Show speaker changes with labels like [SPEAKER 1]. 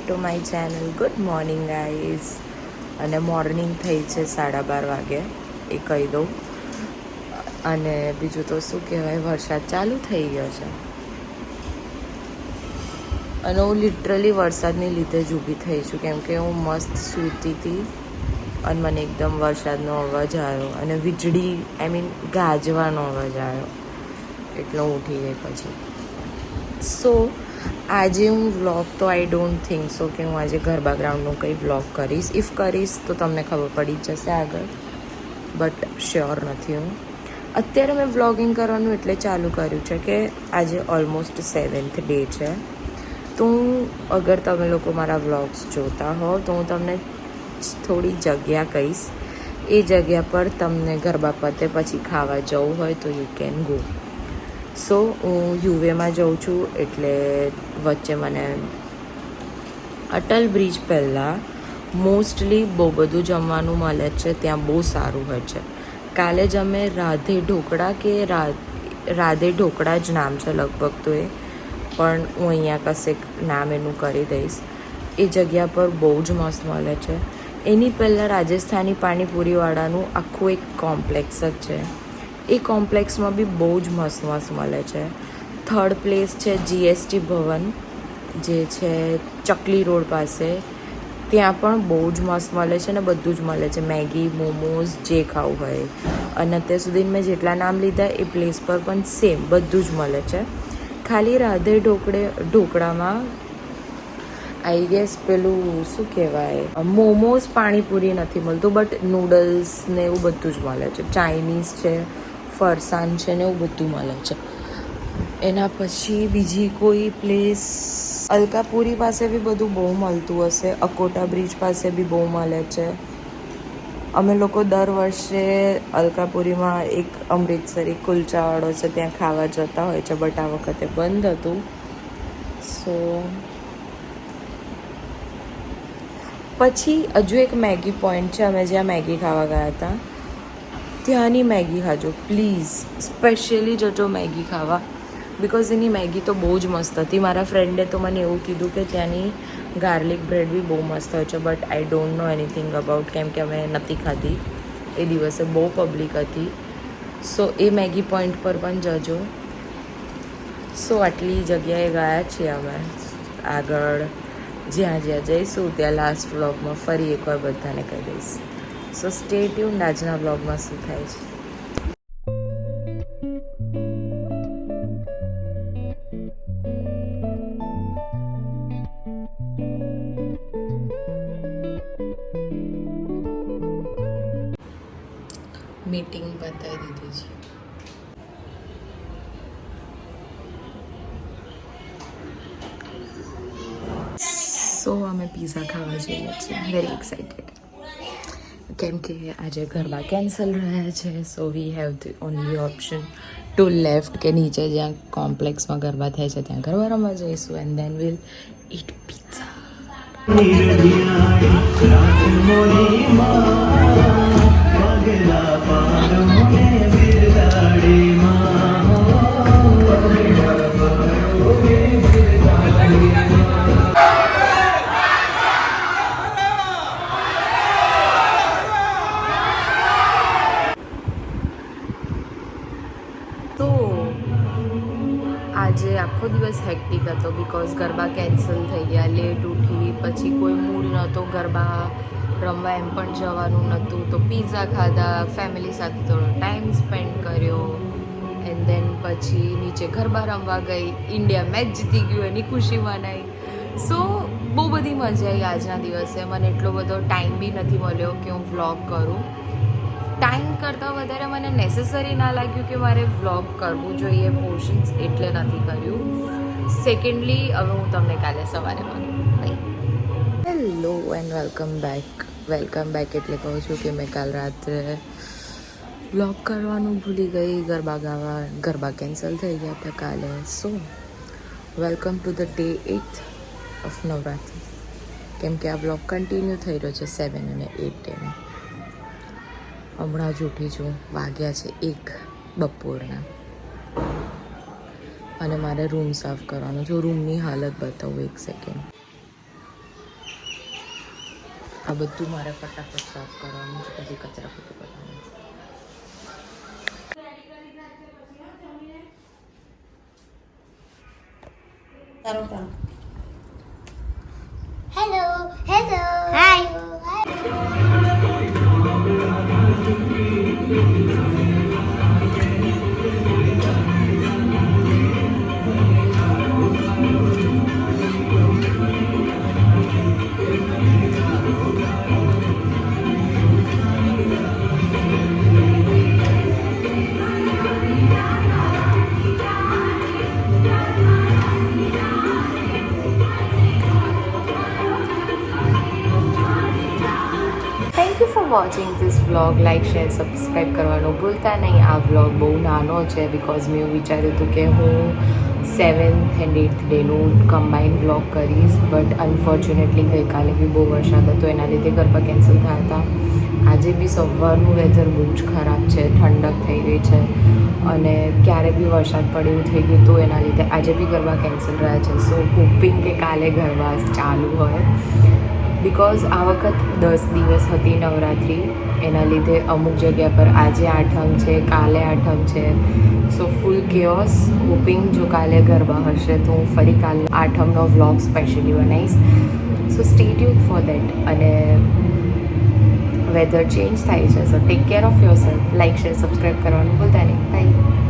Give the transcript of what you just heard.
[SPEAKER 1] To my channel. Good morning guys. અને morning થઈ છે 12:30 વાગે એ કહી દઉં. અને બીજું તો શું કહેવાય, વરસાદ ચાલુ થઈ ગયો છે અને હું લિટરલી વરસાદની લીધે જ ઊભી થઈ છું, કેમ કે હું મસ્ત સૂતી હતી અને મને એકદમ વરસાદનો અવાજ આવ્યો અને વીજળી ગાજવાનો અવાજ આવ્યો એટલે હું ઉઠી ગઈ પછી. સો આજે હું વ્લોગ તો આઈ ડોન્ટ થિંક સો કે હું આજે ગરબા ગ્રાઉન્ડનું કંઈ વ્લોગ કરીશ. ઇફ કરીશ તો તમને ખબર પડી જ જશે આગળ, બટ શ્યોર નથી હું. અત્યારે મેં વ્લોગિંગ કરવાનું એટલે ચાલુ કર્યું છે કે આજે ઓલમોસ્ટ 7th ડે છે. તો હું અગર તમે લોકો મારા વ્લોગ્સ જોતા હો તો હું તમને થોડી જગ્યા કહીશ. એ જગ્યા પર તમને ગરબા પતે પછી ખાવા જવું હોય તો યુ કેન ગો. સો હું યુવેમાં જાઉં છું એટલે વચ્ચે મને અટલ બ્રિજ પહેલાં મોસ્ટલી બહુ બધું જમવાનું મળે છે, ત્યાં બહુ સારું હોય છે. કાલે જ અમે રાધે ઢોકળા જ નામ છે લગભગ, તો એ પણ હું અહીંયા કશેક નામ એનું કરી દઈશ. એ જગ્યા પર બહુ જ મસ્ત મળે છે. એની પહેલાં રાજસ્થાની પાણીપુરીવાળાનું આખું એક કોમ્પ્લેક્સ જ છે. એ કોમ્પ્લેક્સમાં બી બહુ જ મસ્ત મળે છે. થર્ડ પ્લેસ છે જીએસટી ભવન, જે છે ચકલી રોડ પાસે. ત્યાં પણ બહુ જ મસ્ત મળે છે ને બધું જ મળે છે, મેગી, મોમોઝ, જે ખાવું હોય. અને અત્યાર સુધી મેં જેટલા નામ લીધા એ પ્લેસ પર પણ સેમ બધું જ મળે છે. ખાલી રાધે ઢોકળામાં આઈ ગેસ પેલું શું કહેવાય, મોમોઝ પાણીપુરી નથી મળતું, બટ નૂડલ્સ ને એવું બધું જ મળે છે. ચાઇનીઝ છે, ફરસાણ છે ને એવું બધું મળે છે. એના પછી બીજી કોઈ પ્લેસ અલકાપુરી પાસે બી બધું બહુ મળતું હશે. અકોટા બ્રિજ પાસે બી બહુ મળે છે. અમે લોકો દર વર્ષે અલકાપુરીમાં એક અમૃતસરી કુલચાવાળો છે ત્યાં ખાવા જતા હોય છે, બટ આ વખતે બંધ હતું. સો પછી હજુ એક મેગી પોઈન્ટ છે, અમે જ્યાં મેગી ખાવા ગયા હતા ત્યાંની મેગી ખાજો પ્લીઝ. સ્પેશિયલી જજો મેગી ખાવા, બિકોઝ એની મેગી તો બહુ જ મસ્ત હતી. મારા ફ્રેન્ડે તો મને એવું કીધું કે ત્યાંની ગાર્લિક બ્રેડ બી બહુ મસ્ત હોય છે, but I don't know anything about, કેમ કે અમે નથી ખાધી એ દિવસે, બહુ પબ્લિક હતી. સો એ મેગી પોઈન્ટ પર પણ જજો. સો આટલી જગ્યાએ ગયા છીએ અમે. આગળ જ્યાં જઈશું ત્યાં લાસ્ટ વ્લોગમાં ફરી એકવાર બધાને કહી દઈશ. સો સ્ટે ટ્યુન્ડ. આજના વ્લોગમાં શું થાય છે. મીટિંગ બતાવી દીધી છે. સો અમે પીઝા ખાવા જઈએ છીએ. વેરી એક્સાઇટેડ, કેમ કે આજે ગરબા કેન્સલ રહ્યા છે. So we have the only option to left, કે નીચે જ્યાં કોમ્પ્લેક્સમાં ગરબા થાય છે ત્યાં ગરબા રમવા જઈશું and then will eat pizza. તો આજે આખો દિવસ હેક્ટિક હતો બિકોઝ ગરબા કેન્સલ થઈ ગયા, લેટ ઉઠી, પછી કોઈ મૂડ નહોતો ગરબા રમવા એમ પણ જવાનું નહોતું, તો પીઝા ખાધા, ફેમિલી સાથે થોડો ટાઈમ સ્પેન્ડ કર્યો એન્ડ દેન પછી નીચે ગરબા રમવા ગઈ. ઇન્ડિયા મેચ જીતી ગયું એની ખુશી મનાઈ. સો બહુ બધી મજા આવી આજના દિવસે. મને એટલો બધો ટાઈમ બી નથી મળ્યો કે હું વ્લોગ કરું. ટાઈમ કરતાં વધારે મને નેસેસરી ના લાગ્યું કે મારે વ્લોગ કરવું જોઈએ પોર્શન્સ, એટલે નથી કર્યું. સેકન્ડલી હવે હું તમને કાલે સવારે મળું. Hello and welcome back. એટલે કહું છું કે મેં કાલ રાત્રે વ્લોગ કરવાનું ભૂલી ગઈ. ગરબા કેન્સલ થઈ ગયા હતા કાલે. સો welcome to the day 8th of Navratri, કેમ કે આ વ્લોગ કન્ટિન્યુ થઈ રહ્યો છે 7 અને 8 ડેમાં. હમણાં જ ઉઠી છું, વાગ્યા છે 1 બપોરના, અને મારે રૂમ સાફ કરવાનો છે. રૂમની હાલત બતાવું, 1 સેકન્ડ. આ બધું મારે ફટાફટ સાફ કરવાનું છે, પછી કચરા પોતું કરવાનું છે.
[SPEAKER 2] Hello hello hi.
[SPEAKER 1] Thank you for watching this vlog. Like share subscribe કરવાનું ભૂલતા નહીં. આ વ્લોગ બહુ નાનો છે બિકોઝ મેં એવું વિચાર્યું હતું કે હું 7th and 8th ડેનું કમ્બાઇન વ્લોગ કરીશ, બટ અનફોર્ચ્યુનેટલી ગઈકાલે બી બહુ વરસાદ હતો, એના લીધે ગરબા કેન્સલ થયા હતા. આજે બી સવારનું વેધર બહુ જ ખરાબ છે, ઠંડક થઈ ગઈ છે અને ક્યારે બી વરસાદ પડે એવું થઈ ગયું તો એના લીધે આજે બી ગરબા કેન્સલ રહ્યા છે. સો હોપિંગ કે કાલે ગરબા ચાલુ હોય, બિકોઝ આ વખત 10 દિવસ હતી નવરાત્રિ, એના લીધે અમુક જગ્યા પર આજે આઠમ છે, કાલે આઠમ છે. સો ફૂલ કેઓસ. હોપિંગ જો કાલે ગરબા હશે તો હું ફરી કાલે આઠમનો વ્લોગ સ્પેશિયલી બનાવીશ. સો સ્ટે ટ્યુન ફોર દેટ. અને વેધર ચેન્જ થાય છે, સો take care of your self. Like share subscribe કરવાનું ભૂલતા નહીં. બાય.